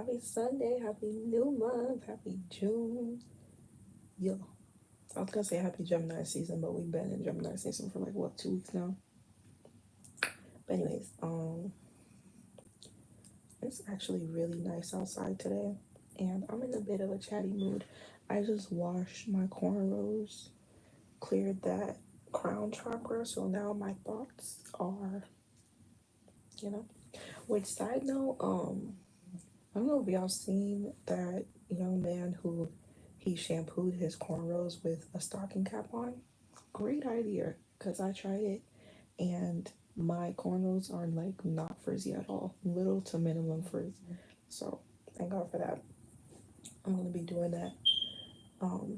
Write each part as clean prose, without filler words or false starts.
Happy Sunday, happy new month, happy June. Yo, I was gonna say happy Gemini season, but we've been in Gemini season for like what, 2 weeks now. But anyways, it's actually really nice outside today, and I'm in a bit of a chatty mood. I just washed my cornrows, cleared that crown chakra, so now my thoughts are, you know. Which side note, I don't know if y'all seen that young man who he shampooed his cornrows with a stocking cap on. Great idea, because I tried it and my cornrows are like not frizzy at all, little to minimum frizz. So thank God for that. I'm gonna be doing that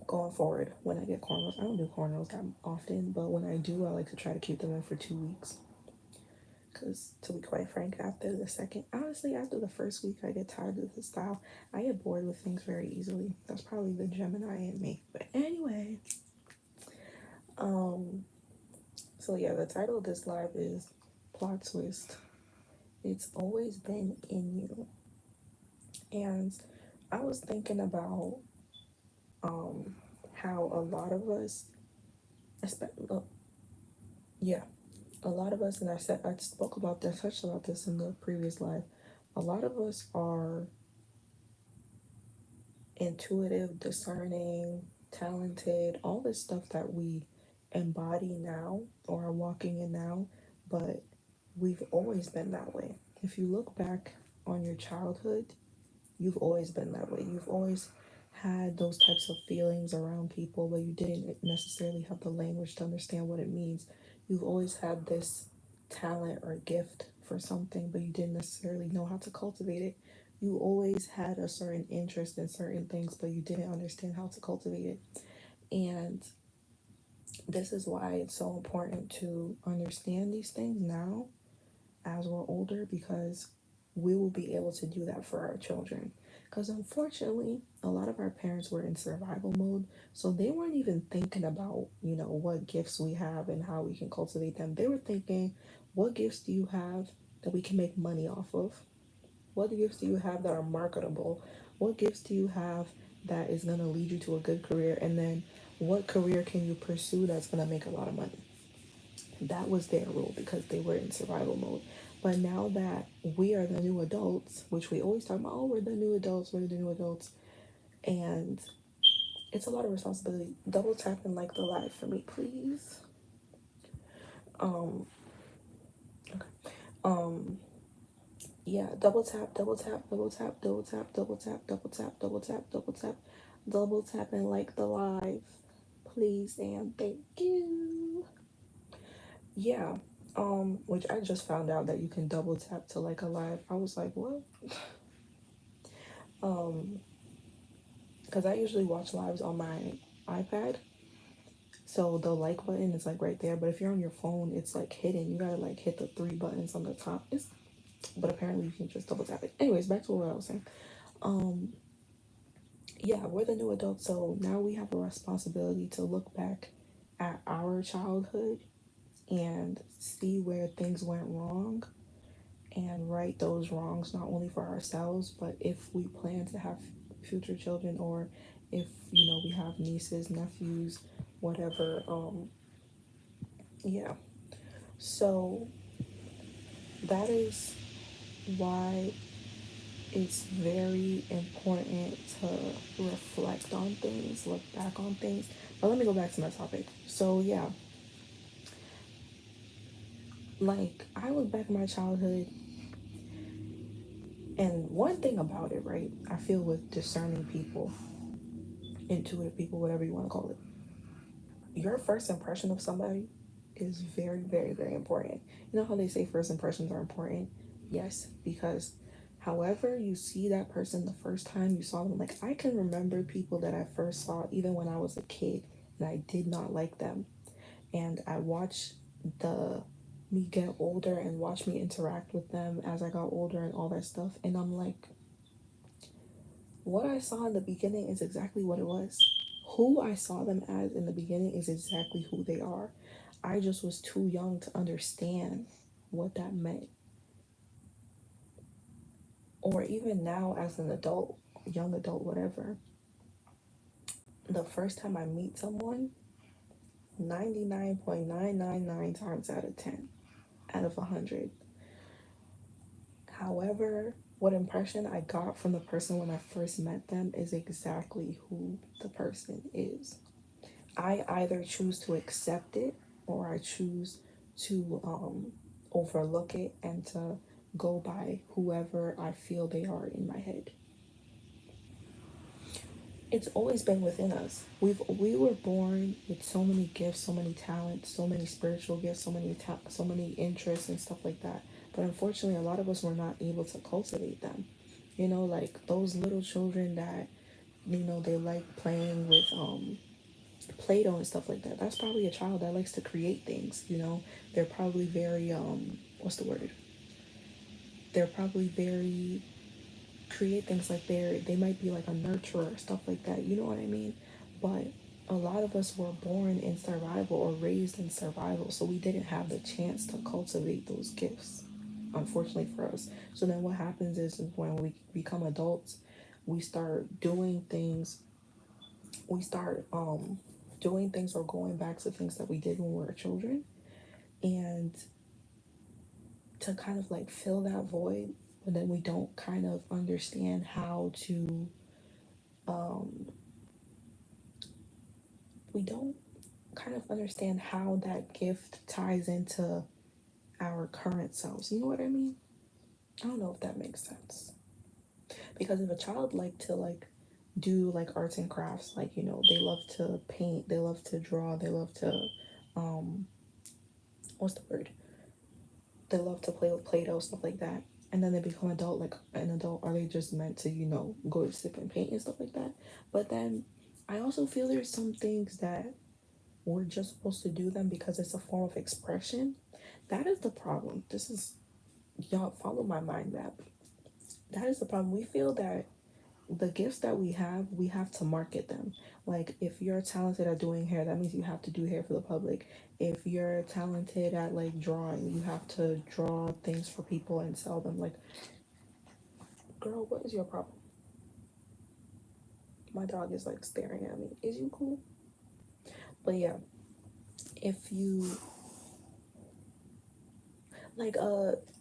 going forward when I get cornrows. I don't do cornrows that often, but when I do, I like to try to keep them in for 2 weeks. Because to be quite frank, after the first week, I get tired of the style. I get bored with things very easily. That's probably the Gemini in me. But anyway, um, so yeah, the title of this live is Plot Twist. It's always been in you. And I was thinking about um how a lot of us, yeah, a lot of us, and I spoke about this, touched about this in the previous live. A lot of us are intuitive, discerning, talented, all this stuff that we embody now or are walking in now, but we've always been that way. If you look back on your childhood, you've always been that way. You've always had those types of feelings around people, but you didn't necessarily have the language to understand what it means. You've always had this talent or gift for something, but you didn't necessarily know how to cultivate it. You always had a certain interest in certain things, but you didn't understand how to cultivate it. And this is why it's so important to understand these things now as we're older, because we will be able to do that for our children. Because unfortunately, a lot of our parents were in survival mode, so they weren't even thinking about, what gifts we have and how we can cultivate them. They were thinking, what gifts do you have that we can make money off of? What gifts do you have that are marketable? What gifts do you have that is going to lead you to a good career? And then what career can you pursue that's going to make a lot of money? That was their rule because they were in survival mode. But now that we are the new adults, which we always talk about, oh, we're the new adults, and it's a lot of responsibility. Double tap and like the live for me, please. Um, okay. Um, yeah, double tap, double tap, double tap, double tap, double tap, double tap, double tap, double tap, double tap and like the live, please and thank you. Yeah. Which I just found out that you can double tap to like a live. I was like, what? Um, because I usually watch lives on my iPad. So the like button is like right there. But if you're on your phone, it's like hidden. You gotta like hit the three buttons on the top. But apparently you can just double tap it. Anyways, back to what I was saying. Um, yeah, we're the new adults, so now we have a responsibility to look back at our childhood and see where things went wrong and right those wrongs, not only for ourselves, but if we plan to have future children, or if we have nieces, nephews, whatever. Yeah, so that is why it's very important to reflect on things, look back on things. But let me go back to my topic. So yeah, like I look back at my childhood, and one thing about it, right, I feel with discerning people, intuitive people, whatever you want to call it, your first impression of somebody is very, very, very important. You know how they say first impressions are important? Yes, because however you see that person the first time you saw them, like I can remember people that I first saw even when I was a kid and I did not like them. And I watched the me get older and watch me interact with them as I got older and all that stuff. And I'm like, what I saw in the beginning is exactly what it was. Who I saw them as in the beginning is exactly who they are. I just was too young to understand what that meant or even now as an adult, young adult, whatever, the first time I meet someone, 99.999 times out of 10, out of 100, however, what impression I got from the person when I first met them is exactly who the person is. I either choose to accept it or I choose to overlook it and to go by whoever I feel they are in my head. It's always been within us. We were born with so many gifts, so many talents, so many spiritual gifts, so many interests and stuff like that. But unfortunately, a lot of us were not able to cultivate them. You know, like those little children that they like playing with Play-Doh and stuff like that. That's probably a child that likes to create things. They're probably very what's the word? They're probably very create things like they might be like a nurturer, stuff like that. You know what I mean? But a lot of us were born in survival or raised in survival, so we didn't have the chance to cultivate those gifts, unfortunately for us. So then what happens is when we become adults, we start doing things. We start doing things or going back to things that we did when we were children, and to kind of like fill that void, but then we don't kind of understand how to we don't kind of understand how that gift ties into our current selves. You know what I mean? I don't know if that makes sense. Because if a child like to like do like arts and crafts, like they love to paint, they love to draw, they love to um what's the word? They love to play with Play-Doh, stuff like that. And then they become adult, like an adult, are they just meant to, go to sip and paint and stuff like that? But then I also feel there's some things that we're just supposed to do them because it's a form of expression. That is the problem. This is, y'all follow my mind map. That is the problem. We feel that the gifts that we have to market them. Like if you're talented at doing hair, that means you have to do hair for the public. If you're talented at like drawing, you have to draw things for people and sell them. Like, girl, what is your problem? My dog is like staring at me. Is you cool? But yeah, if you like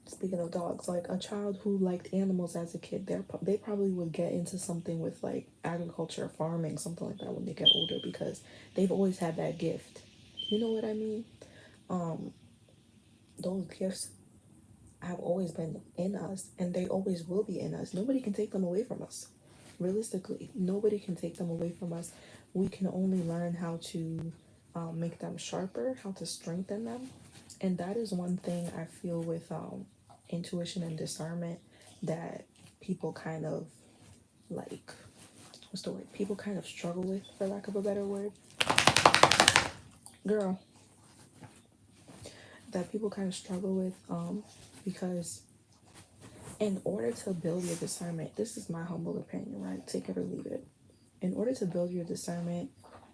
speaking of dogs, like a child who liked animals as a kid, they probably would get into something with like agriculture, farming, something like that when they get older because they've always had that gift. You know what I mean? Um, those gifts have always been in us and they always will be in us. Nobody can take them away from us. Realistically, nobody can take them away from us. We can only learn how to make them sharper, how to strengthen them. And that is one thing I feel with intuition and discernment that people kind of like, what's the word? People kind of struggle with, for lack of a better word. Girl, that people kind of struggle with because in order to build your discernment, this is my humble opinion, right? Take it or leave it. In order to build your discernment,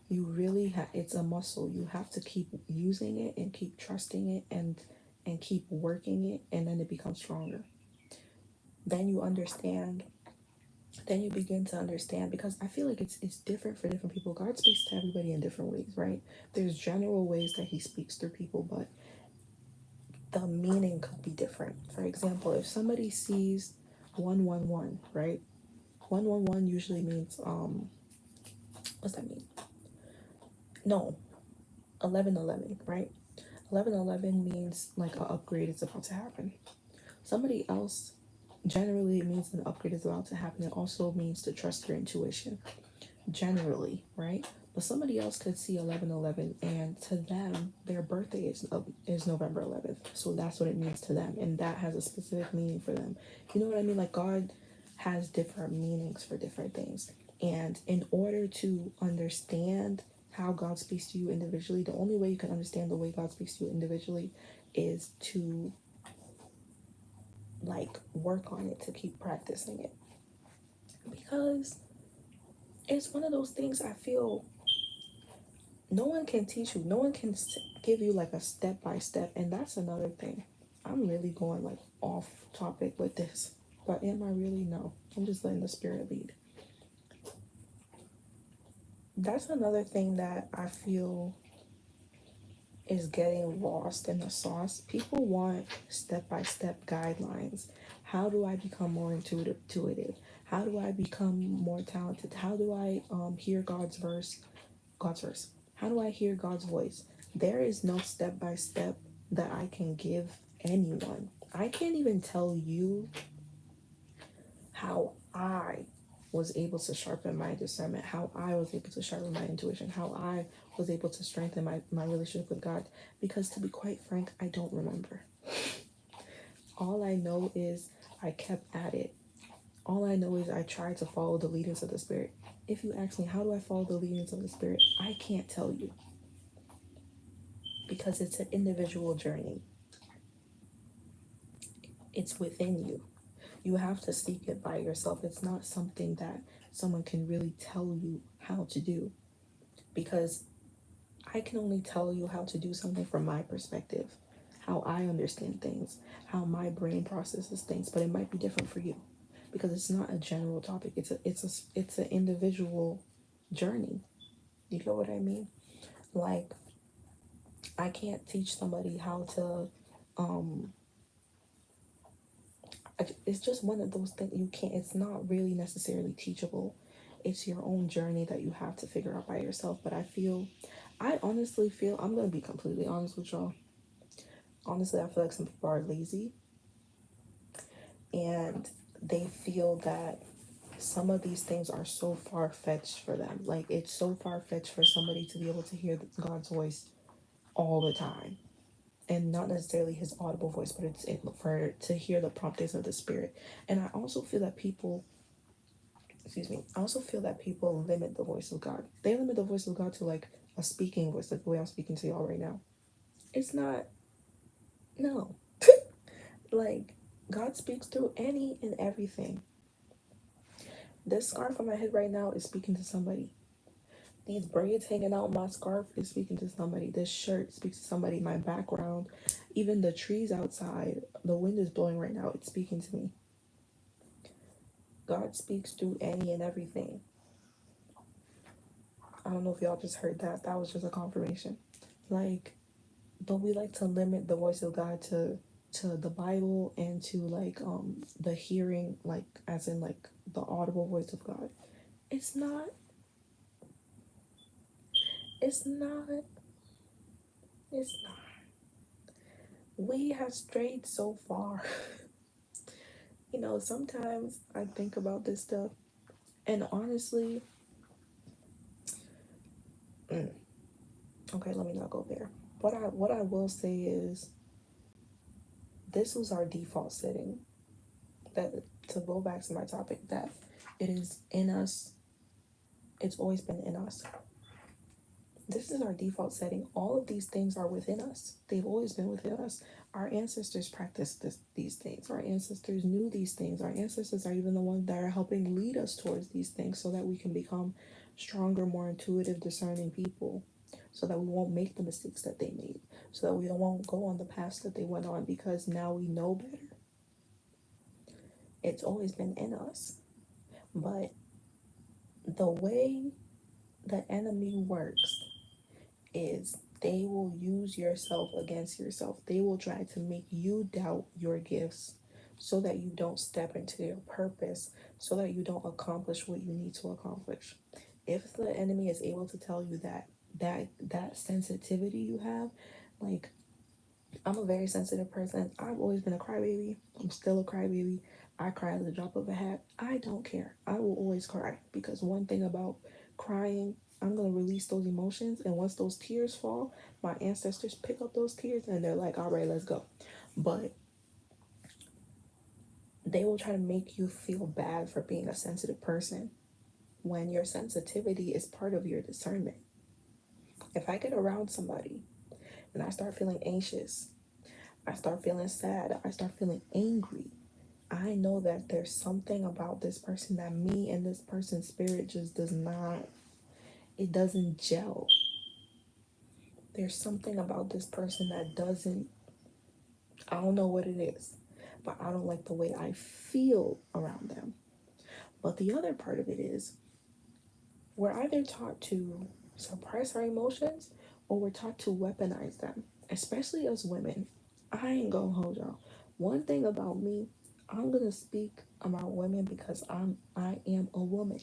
you really have it's a muscle. You have to keep using it and keep trusting it and keep working it, and then it becomes stronger. Then you understand. Then you begin to understand because I feel like it's different for different people. God speaks to everybody in different ways, right? There's general ways that He speaks through people, but the meaning could be different. For example, if somebody sees 111, right? 111 usually means what's that mean? No, 1111, right? 1111 means like an upgrade is about to happen. Somebody else generally it means an upgrade is about to happen. It also means to trust your intuition, generally, right? But somebody else could see 1111 and to them their birthday is November 11th. So that's what it means to them and that has a specific meaning for them. You know what I mean? Like God has different meanings for different things. And in order to understand how God speaks to you individually, the only way you can understand the way God speaks to you individually is to like work on it, to keep practicing it. Because it's one of those things I feel no one can teach you, no one can give you like a step by step. And that's another thing. I'm really going like off topic with this. But am I really? No. I'm just letting the spirit lead. That's another thing that I feel is getting lost in the sauce. People want step by step guidelines. How do I become more intuitive? How do I become more talented? How do I hear God's verse? God's verse. How do I hear God's voice? There is no step by step that I can give anyone. I can't even tell you how I was able to sharpen my discernment, how I was able to sharpen my intuition, how I was able to strengthen my relationship with God. Because to be quite frank, I don't remember. All I know is I kept at it. All I know is I tried to follow the leadings of the Spirit. If you ask me, how do I follow the leadings of the Spirit? I can't tell you because it's an individual journey. It's within you. You have to seek it by yourself. It's not something that someone can really tell you how to do because I can only tell you how to do something from my perspective, how I understand things, how my brain processes things, but it might be different for you because it's not a general topic. It's an individual journey. You get what I mean? Like I can't teach somebody how to um it's just one of those things you can't, it's not really necessarily teachable. It's your own journey that you have to figure out by yourself. But I honestly feel, I'm going to be completely honest with y'all. Honestly, I feel like some people are lazy and they feel that some of these things are so far fetched for them. Like it's so far fetched for somebody to be able to hear God's voice all the time. And not necessarily his audible voice, but for to hear the promptings of the spirit. And I also feel that people, excuse me, I also feel that people limit the voice of God. They limit the voice of God to like a speaking voice, like the way I'm speaking to y'all right now. It's not, no. Like, God speaks through any and everything. This scarf on my head right now is speaking to somebody. These braids hanging out my scarf is speaking to somebody. This shirt speaks to somebody. My background, even the trees outside, the wind is blowing right now, it's speaking to me. God speaks through any and everything. I don't know if y'all just heard that. That was just a confirmation. Like, but we like to limit the voice of God to the Bible and to like the hearing, like as in like the audible voice of God. It's not, it's not, it's not. We have strayed so far. Sometimes I think about this stuff and honestly, okay, let me not go there. What I will say is this was our default setting. That to go back to my topic, that it is in us. It's always been in us. This is our default setting. All of these things are within us. They've always been within us. Our ancestors practiced these things. Our ancestors knew these things. Our ancestors are even the ones that are helping lead us towards these things so that we can become stronger, more intuitive, discerning people. So that we won't make the mistakes that they made. So that we won't go on the paths that they went on because now we know better. It's always been in us. But the way the enemy works is they will use yourself against yourself. They will try to make you doubt your gifts so that you don't step into your purpose, so that you don't accomplish what you need to accomplish. If the enemy is able to tell you that sensitivity you have, like I'm a very sensitive person. I've always been a crybaby. I'm still a crybaby. I cry at the drop of a hat. I don't care. I will always cry because one thing about crying, I'm going to release those emotions. And once those tears fall, my ancestors pick up those tears and they're like, all right, let's go. But they will try to make you feel bad for being a sensitive person when your sensitivity is part of your discernment. If I get around somebody and I start feeling anxious, I start feeling sad, I start feeling angry, I know that there's something about this person that me and this person's spirit just does not, it doesn't gel. There's something about this person that doesn't, I don't know what it is, but I don't like the way I feel around them. But the other part of it is we're either taught to suppress our emotions or we're taught to weaponize them, especially as women. I ain't gonna hold y'all. One thing about me, I'm gonna speak about women because I am a woman.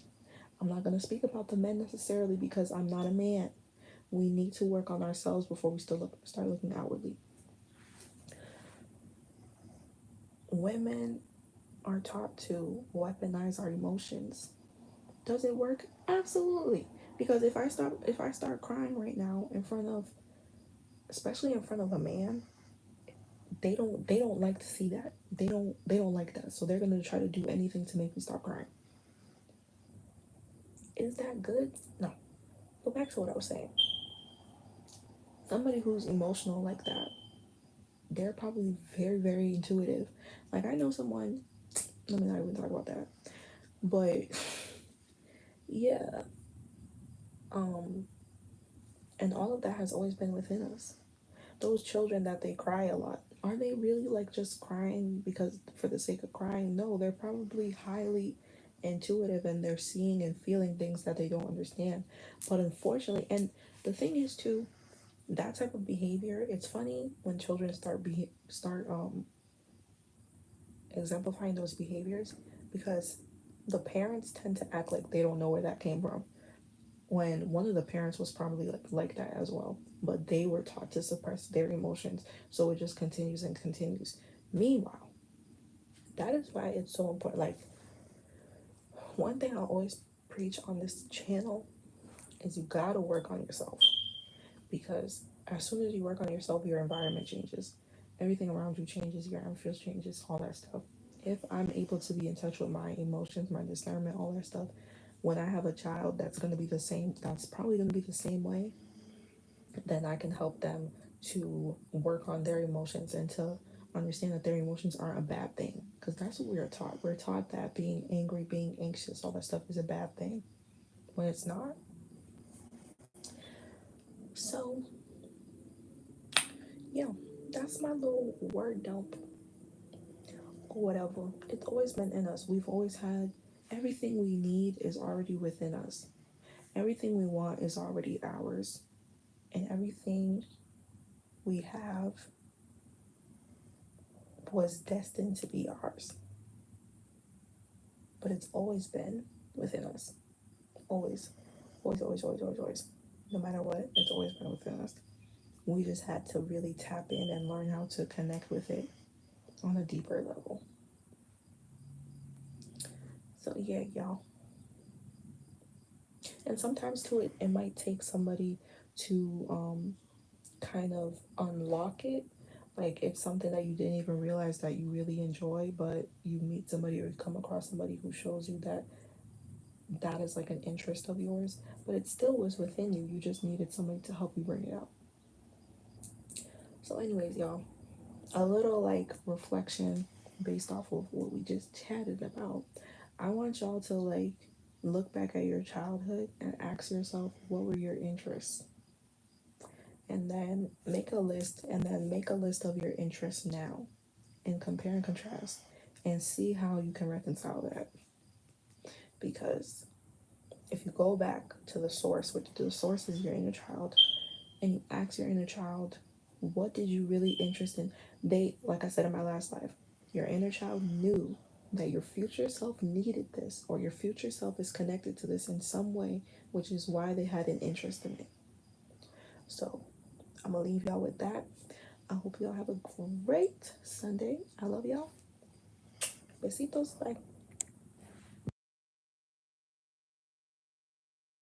I'm not gonna speak about the men necessarily because I'm not a man. We need to work on ourselves before we start looking outwardly. Women are taught to weaponize our emotions. Does it work? Absolutely. Because if I start crying right now in front of, especially in front of a man, they don't like to see that. They don't like that. So they're gonna try to do anything to make me stop crying. Is that good? No. Go back to what I was saying. Somebody who's emotional like that, they're probably very, very intuitive. Like I know someone, let me not even talk about that. But yeah, um, and all of that has always been within us. Those children that they cry a lot, are they really like just crying because for the sake of crying? No, they're probably highly intuitive and they're seeing and feeling things that they don't understand. But unfortunately, and the thing is too, that type of behavior, it's funny when children start exemplifying those behaviors because the parents tend to act like they don't know where that came from, when one of the parents was probably like that as well, but they were taught to suppress their emotions, so it just continues and continues. Meanwhile, that is why it's so important. Like, one thing I always preach on this channel is you gotta work on yourself, because as soon as you work on yourself, your environment changes, everything around you changes, your atmosphere changes, all that stuff. If I'm able to be in touch with my emotions, my discernment, all that stuff, when I have a child that's going to be the same, that's probably going to be the same way, then I can help them to work on their emotions and to understand that their emotions aren't a bad thing. Because that's what we're taught. We're taught that being angry, being anxious, all that stuff is a bad thing when it's not. So, yeah, that's my little word dump or whatever. It's always been in us. We've always had everything we need is already within us. Everything we want is already ours. And everything we have was destined to be ours. But it's always been within us. Always. Always, always, always, always, always. No matter what, it's always been within us. We just had to really tap in and learn how to connect with it on a deeper level. So yeah, y'all. And sometimes too it might take somebody to kind of unlock it. Like it's something that you didn't even realize that you really enjoy, but you meet somebody or you come across somebody who shows you that that is like an interest of yours, but it still was within you. You just needed somebody to help you bring it out. So, anyways, y'all, a little like reflection based off of what we just chatted about. I want y'all to like look back at your childhood and ask yourself what were your interests, and then make a list of your interests now and compare and contrast and see how you can reconcile that. Because if you go back to the source, which the source is your inner child, and you ask your inner child, what did you really interest in? They, like I said in my last life, your inner child knew that your future self needed this, or your future self is connected to this in some way, which is why they had an interest in it. So I'm gonna leave y'all with that. I hope y'all have a great Sunday. I love y'all. Besitos. Bye.